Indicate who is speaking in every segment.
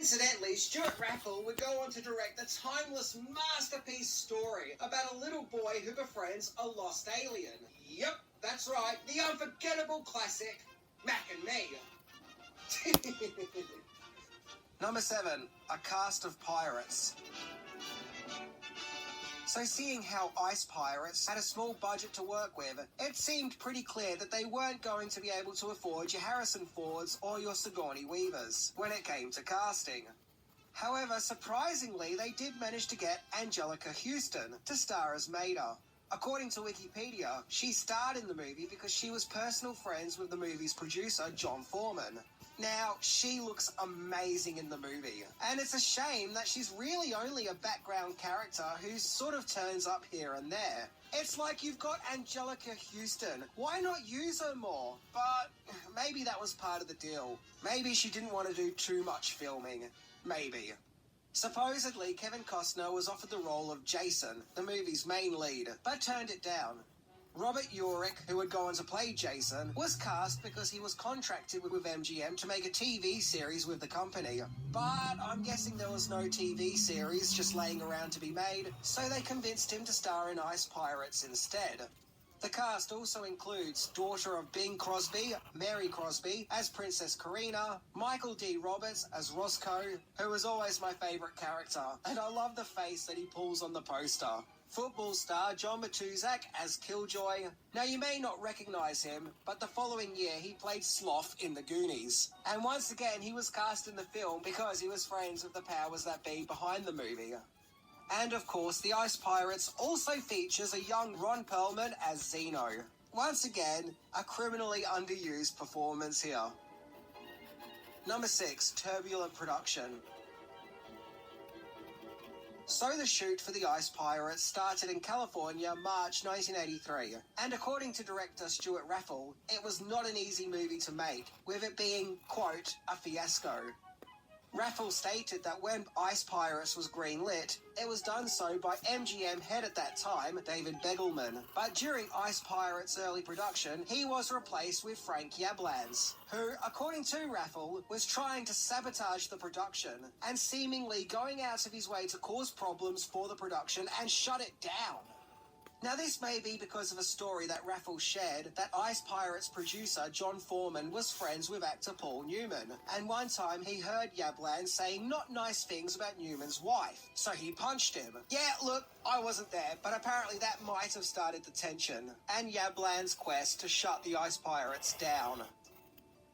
Speaker 1: Incidentally, Stuart Raffle would go on to direct the timeless masterpiece story about a little boy who befriends a lost alien. Yep, that's right, the unforgettable classic, Mac and Me.
Speaker 2: Number 7, a cast of pirates. So seeing how Ice Pirates had a small budget to work with, it seemed pretty clear that they weren't going to be able to afford your Harrison Fords or your Sigourney Weavers when it came to casting. However, surprisingly, they did manage to get Angelica Houston to star as Maida. According to Wikipedia, she starred in the movie because she was personal friends with the movie's producer, John Foreman. Now, she looks amazing in the movie, and it's a shame that she's really only a background character who sort of turns up here and there. It's like you've got Angelica Houston. Why not use her more? But maybe that was part of the deal. Maybe she didn't want to do too much filming. Maybe. Supposedly, Kevin Costner was offered the role of Jason, the movie's main lead, but turned it down. Robert Urich, who would go on to play Jason, was cast because he was contracted with MGM to make a TV series with the company. But I'm guessing there was no TV series just laying around to be made, so they convinced him to star in Ice Pirates instead. The cast also includes daughter of Bing Crosby, Mary Crosby, as Princess Karina, Michael D. Roberts as Roscoe, who was always my favourite character, and I love the face that he pulls on the poster. Football star John Matuzak as Killjoy. Now, you may not recognise him, but the following year he played Sloth in The Goonies. And once again, he was cast in the film because he was friends with the powers that be behind the movie. And of course, the Ice Pirates also features a young Ron Perlman as Zeno. Once again, a criminally underused performance here. Number 6, turbulent production. So the shoot for the Ice Pirates started in California, March 1983, and according to director Stuart Raffle, it was not an easy movie to make, with it being, quote, a fiasco. Raffle stated that when Ice Pirates was greenlit, it was done so by MGM head at that time, David Begelman. But during Ice Pirates' early production, he was replaced with Frank Yablans, who, according to Raffle, was trying to sabotage the production and seemingly going out of his way to cause problems for the production and shut it down. Now, this may be because of a story that Raffle shared that Ice Pirates producer John Foreman was friends with actor Paul Newman, and one time he heard Yablans saying not nice things about Newman's wife, so he punched him. Yeah, look, I wasn't there, but apparently that might have started the tension, and Yablans' quest to shut the Ice Pirates down.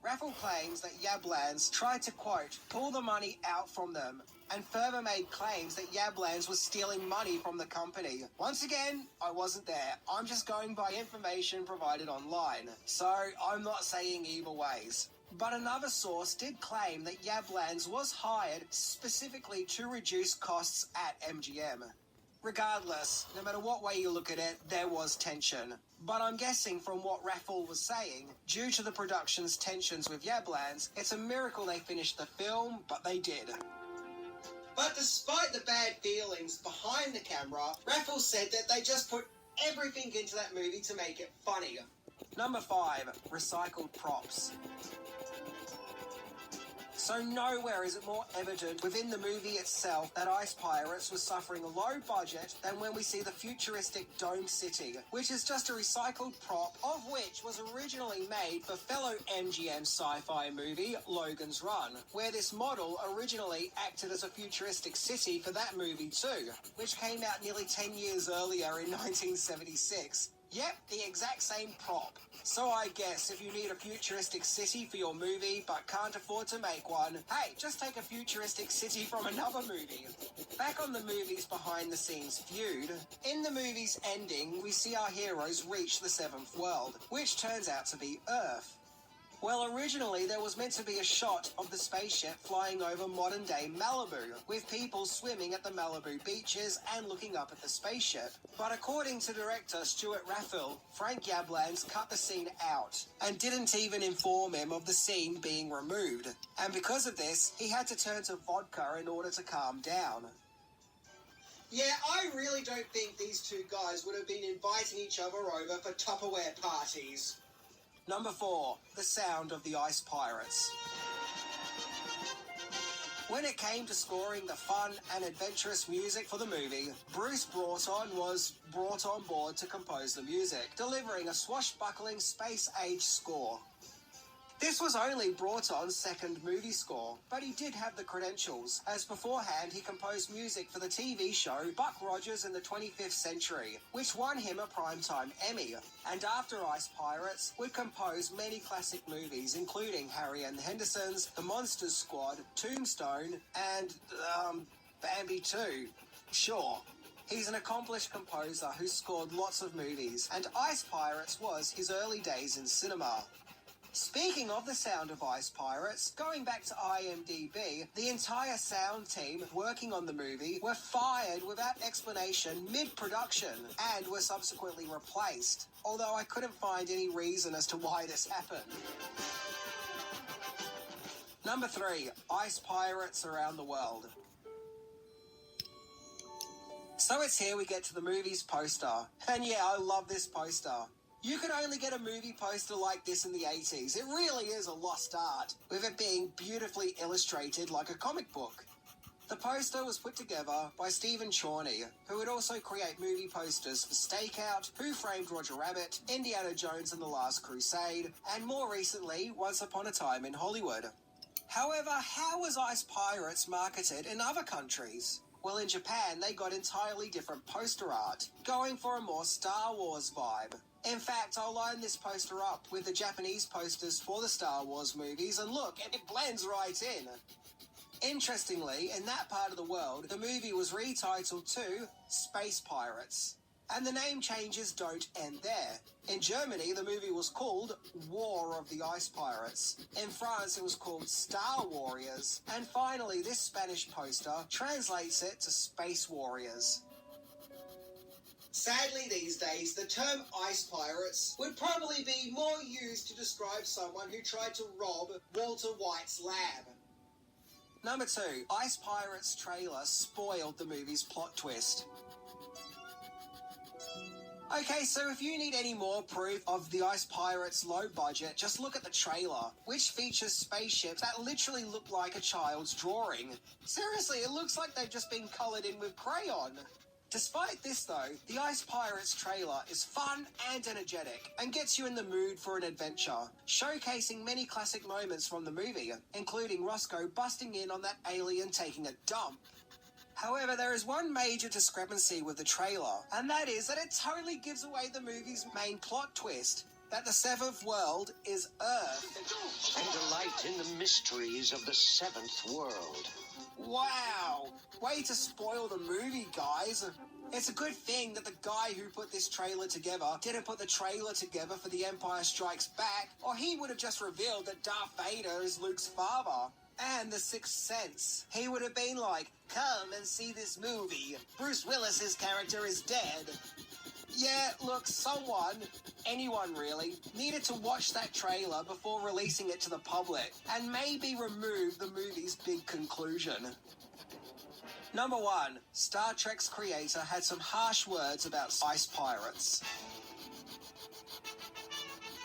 Speaker 2: Raffle claims that Yablans tried to, quote, pull the money out from them, and further made claims that Yablans was stealing money from the company. Once again, I wasn't there. I'm just going by information provided online, so I'm not saying either ways. But another source did claim that Yablans was hired specifically to reduce costs at MGM. Regardless, no matter what way you look at it, there was tension. But I'm guessing from what Raffle was saying, due to the production's tensions with Yablans, it's a miracle they finished the film, but they did.
Speaker 1: But despite the bad feelings behind the camera, Raffle said that they just put everything into that movie to make it funny.
Speaker 2: Number 5, recycled props. So nowhere is it more evident within the movie itself that Ice Pirates was suffering a low budget than when we see the futuristic Dome City, which is just a recycled prop of which was originally made for fellow MGM sci-fi movie Logan's Run, where this model originally acted as a futuristic city for that movie too, which came out nearly 10 years earlier in 1976. Yep, the exact same prop. So I guess if you need a futuristic city for your movie but can't afford to make one, hey, just take a futuristic city from another movie. Back on the movie's behind-the-scenes feud, in the movie's ending, we see our heroes reach the 7th world, which turns out to be Earth. Well, originally there was meant to be a shot of the spaceship flying over modern-day Malibu, with people swimming at the Malibu beaches and looking up at the spaceship. But according to director Stuart Raffle, Frank Yablans cut the scene out and didn't even inform him of the scene being removed. And because of this, he had to turn to vodka in order to calm down.
Speaker 1: Yeah, I really don't think these two guys would have been inviting each other over for Tupperware parties.
Speaker 2: Number 4, the sound of the Ice Pirates. When it came to scoring the fun and adventurous music for the movie, Bruce Broughton was brought on board to compose the music, delivering a swashbuckling space-age score. This was only Broughton's second movie score, but he did have the credentials, as beforehand he composed music for the TV show Buck Rogers in the 25th Century, which won him a Primetime Emmy, and after Ice Pirates would compose many classic movies including Harry and the Hendersons, The Monsters Squad, Tombstone, and, Bambi 2. Sure. He's an accomplished composer who scored lots of movies, and Ice Pirates was his early days in cinema. Speaking of the sound of Ice Pirates, going back to IMDb, the entire sound team working on the movie were fired without explanation mid-production and were subsequently replaced, although I couldn't find any reason as to why this happened. Number 3, Ice Pirates Around the World. So it's here we get to the movie's poster, and yeah, I love this poster. You could only get a movie poster like this in the 80s. It really is a lost art, with it being beautifully illustrated like a comic book. The poster was put together by Stephen Chorney, who would also create movie posters for Stakeout, Who Framed Roger Rabbit, Indiana Jones and the Last Crusade, and more recently, Once Upon a Time in Hollywood. However, how was Ice Pirates marketed in other countries? Well, in Japan, they got entirely different poster art, going for a more Star Wars vibe. In fact, I'll line this poster up with the Japanese posters for the Star Wars movies, and look, it blends right in. Interestingly, in that part of the world, the movie was retitled to Space Pirates. And the name changes don't end there. In Germany, the movie was called War of the Ice Pirates. In France, it was called Star Warriors. And finally, this Spanish poster translates it to Space Warriors.
Speaker 1: Sadly, these days, the term ice pirates would probably be more used to describe someone who tried to rob Walter White's lab.
Speaker 2: Number 2, Ice Pirates trailer spoiled the movie's plot twist. Okay, so if you need any more proof of the Ice Pirates' low budget, just look at the trailer, which features spaceships that literally look like a child's drawing. Seriously, it looks like they've just been coloured in with crayon. Despite this though, the Ice Pirates trailer is fun and energetic and gets you in the mood for an adventure, showcasing many classic moments from the movie, including Roscoe busting in on that alien taking a dump. However, there is one major discrepancy with the trailer, and that is that it totally gives away the movie's main plot twist, that the seventh world is Earth.
Speaker 3: And delight in the mysteries of the seventh world.
Speaker 2: Wow! Way to spoil the movie, guys. It's a good thing that the guy who put this trailer together didn't put the trailer together for The Empire Strikes Back, or he would have just revealed that Darth Vader is Luke's father. And The Sixth Sense. He would have been like, come and see this movie. Bruce Willis's character is dead. Yeah, look, someone, anyone really, needed to watch that trailer before releasing it to the public, and maybe remove the movie's big conclusion. Number 1, Star Trek's creator had some harsh words about ice pirates.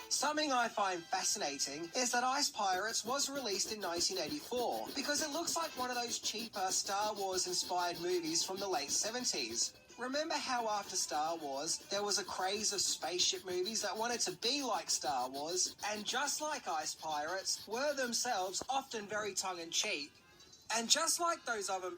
Speaker 2: Something I find fascinating is that Ice Pirates was released in 1984 because it looks like one of those cheaper Star Wars-inspired movies from the late 70s. Remember how after Star Wars, there was a craze of spaceship movies that wanted to be like Star Wars, and just like Ice Pirates, were themselves often very tongue-in-cheek. And just like those other...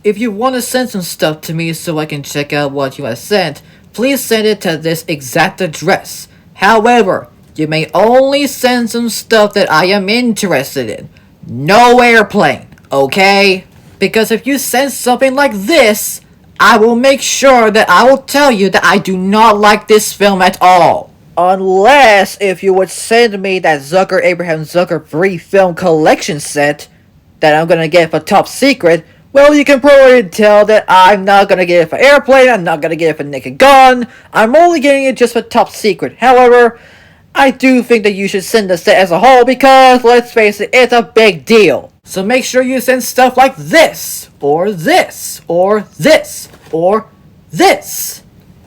Speaker 4: If you want to send some stuff to me so I can check out what you have sent, please send it to this exact address. However, you may only send some stuff that I am interested in. No airplane, okay? Because if you send something like this, I will make sure that I will tell you that I do not like this film at all. Unless if you would send me that Abraham Zucker free film collection set that I'm gonna get for top secret, Well, you can probably tell that I'm not gonna get it for airplane, I'm not gonna get it for Naked Gun, I'm only getting it just for Top Secret. However, I do think that you should send the set as a whole because, let's face it, it's a big deal. So make sure you send stuff like this, or this, or this, or this.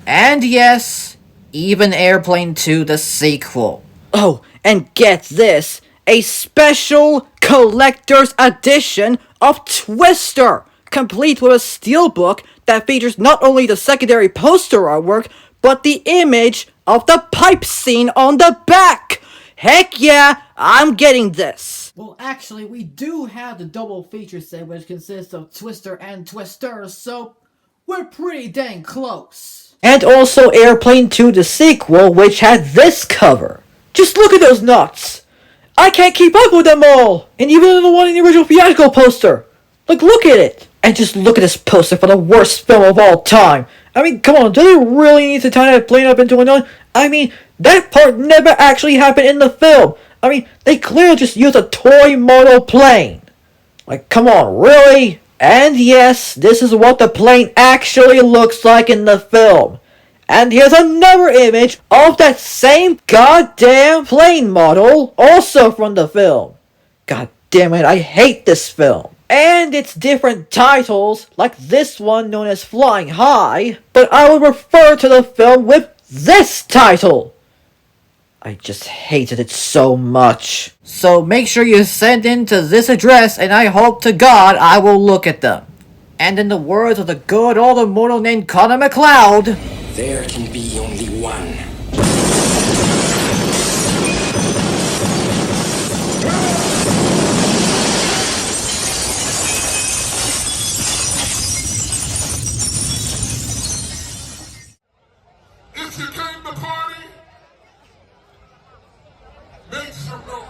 Speaker 4: And yes, even Airplane 2 the sequel. Oh, and get this, a special collector's edition of Twister, complete with a steelbook that features not only the secondary poster artwork, but the image of the pipe scene on the back. Heck yeah, I'm getting this. Well, actually, we do have the double feature set, which consists of Twister and Twister, so we're pretty dang close. And also Airplane 2 the sequel, which had this cover. Just look at those nuts! I can't keep up with them all! And even the one in the original theatrical poster! Like, look at it! And just look at this poster for the worst film of all time! I mean, come on, do they really need to tie that plane up into another? I mean, that part never actually happened in the film! I mean, they clearly just used a toy model plane! Like, come on, really? And yes, this is what the plane actually looks like in the film. And here's another image of that same goddamn plane model, also from the film. God damn it, I hate this film. And its different titles, like this one known as Flying High, but I would refer to the film with this title. I just hated it so much. So make sure you send in to this address, and I hope to God I will look at them. And in the words of the good old immortal named Connor McLeod,
Speaker 5: there can be only one.
Speaker 6: If you came to party, make some noise.